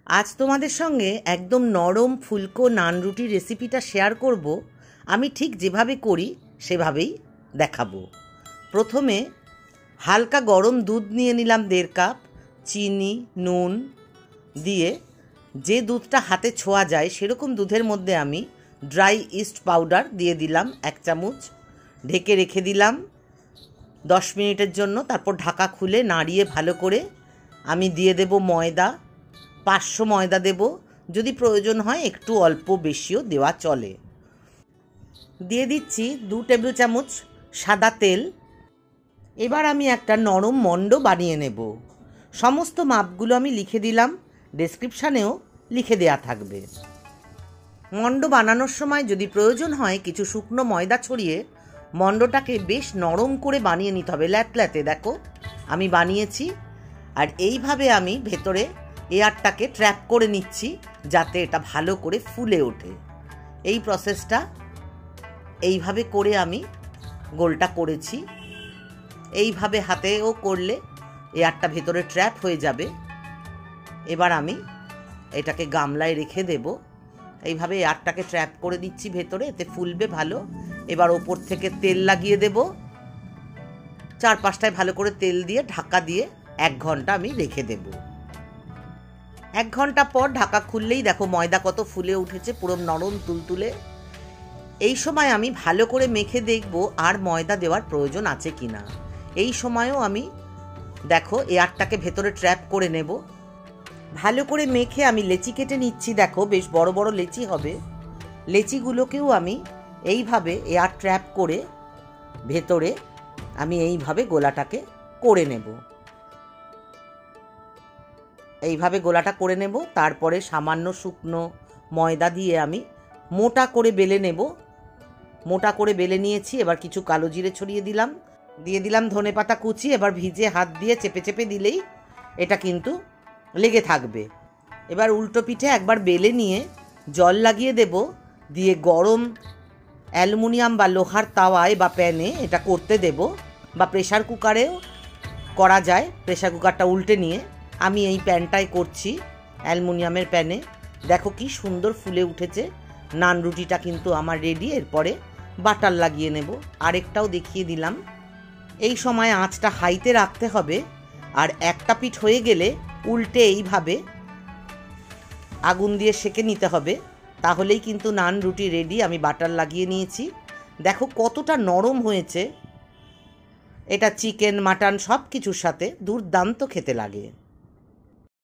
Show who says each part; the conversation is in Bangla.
Speaker 1: আজ তোমাদের সঙ্গে একদম নরম ফুলকো নান রুটির রেসিপিটা শেয়ার করব। আমি ঠিক যেভাবে করি সেভাবেই দেখাবো। প্রথমে হালকা গরম দুধ নিয়ে নিলাম 1.5 কাপ, চিনি, নুন দিয়ে যে দুধটা হাতে ছোঁয়া যায় সেরকম দুধের মধ্যে আমি ড্রাই ইস্ট পাউডার দিয়ে দিলাম 1 চামচ, ঢেকে রেখে দিলাম 10 মিনিটের জন্য। তারপর ঢাকা খুলে নাড়িয়ে ভালো করে আমি দিয়ে দেব ময়দা, 500 ময়দা দেব, যদি প্রয়োজন হয় একটু অল্প বেশিও দেওয়া চলে। দিয়ে দিচ্ছি 2 টেবিল চামচ সাদা তেল। এবার আমি একটা নরম মণ্ড বানিয়ে নেব। সমস্ত মাপগুলো আমি লিখে দিলাম, ডেসক্রিপশানেও লিখে দেয়া থাকবে। মণ্ড বানানোর সময় যদি প্রয়োজন হয় কিছু শুকনো ময়দা ছড়িয়ে মণ্ডটাকে বেশ নরম করে বানিয়ে নিতে হবে। ল্যাতল্যাতে দেখো আমি বানিয়েছি। আর এইভাবে আমি ভেতরে এয়ারটাকে ট্র্যাপ করে নিচ্ছি যাতে এটা ভালো করে ফুলে ওঠে। এই প্রসেসটা এইভাবে করে আমি গোলটা করেছি। এইভাবে হাতেও করলে এয়ারটা ভেতরে ট্র্যাপ হয়ে যাবে। এবার আমি এটাকে গামলায় রেখে দেব। এইভাবে এয়ারটাকে ট্র্যাপ করে দিচ্ছি ভেতরে, এতে ফুলবে ভালো। এবার ওপর থেকে তেল লাগিয়ে দেব। 4-5টায় ভালো করে তেল দিয়ে ঢাকা দিয়ে 1 ঘন্টা আমি রেখে দেব। 1 ঘন্টা পর ঢাকা খুললেই দেখো ময়দা কত ফুলে উঠেছে, পুরো নরম তুলতুলে। এই সময় আমি ভালো করে মেখে দেখব আর ময়দা দেওয়ার প্রয়োজন আছে কিনা। এই সময়ও আমি দেখো এয়ারটাকে ভেতরে ট্র্যাপ করে নেব। ভালো করে মেখে আমি লেচি কেটে নিচ্ছি। দেখো বেশ বড় বড় লেচি হবে। লেচিগুলোকেও আমি এইভাবে এয়ার ট্র্যাপ করে ভেতরে আমি এইভাবে গোলাটাকে করে নেব। এইভাবে গোলাটা করে নেব। তারপরে সামান্য শুকনো ময়দা দিয়ে আমি মোটা করে বেলে নেব। মোটা করে বেলে নিয়েছি। এবার কিছু কালো জিরে ছড়িয়ে দিলাম, দিয়ে দিলাম ধনেপাতা কুচি। এবার ভিজে হাত দিয়ে চেপে চেপে দিলেই এটা কিন্তু লেগে থাকবে। এবার উল্টো পিঠে একবার বেলে নিয়ে জল লাগিয়ে দেব, দিয়ে গরম অ্যালুমিনিয়াম বা লোহার তাওয়ায় বা প্যানে এটা করতে দেব, বা প্রেশার কুকারেও করা যায়। প্রেশার কুকারটা উল্টে নিয়ে আমি এই প্যানটায় করছি, অ্যালুমিনিয়ামের প্যানে। দেখো কি সুন্দর ফুলে উঠেছে। নান রুটিটা কিন্তু আমার রেডি। এরপরে বাটার লাগিয়ে নেব। আরেকটাও দেখিয়ে দিলাম। এই সময় আঁচটা হাইতে রাখতে হবে। আর একটা পিঠ হয়ে গেলে উল্টে এইভাবে আগুন দিয়ে সেঁকে নিতে হবে, তাহলেই কিন্তু নান রুটি রেডি। আমি বাটার লাগিয়ে নিয়েছি। দেখো কতটা নরম হয়েছে। এটা চিকেন, মাটন সব কিছুর সাথে দুর্দান্ত খেতে লাগে।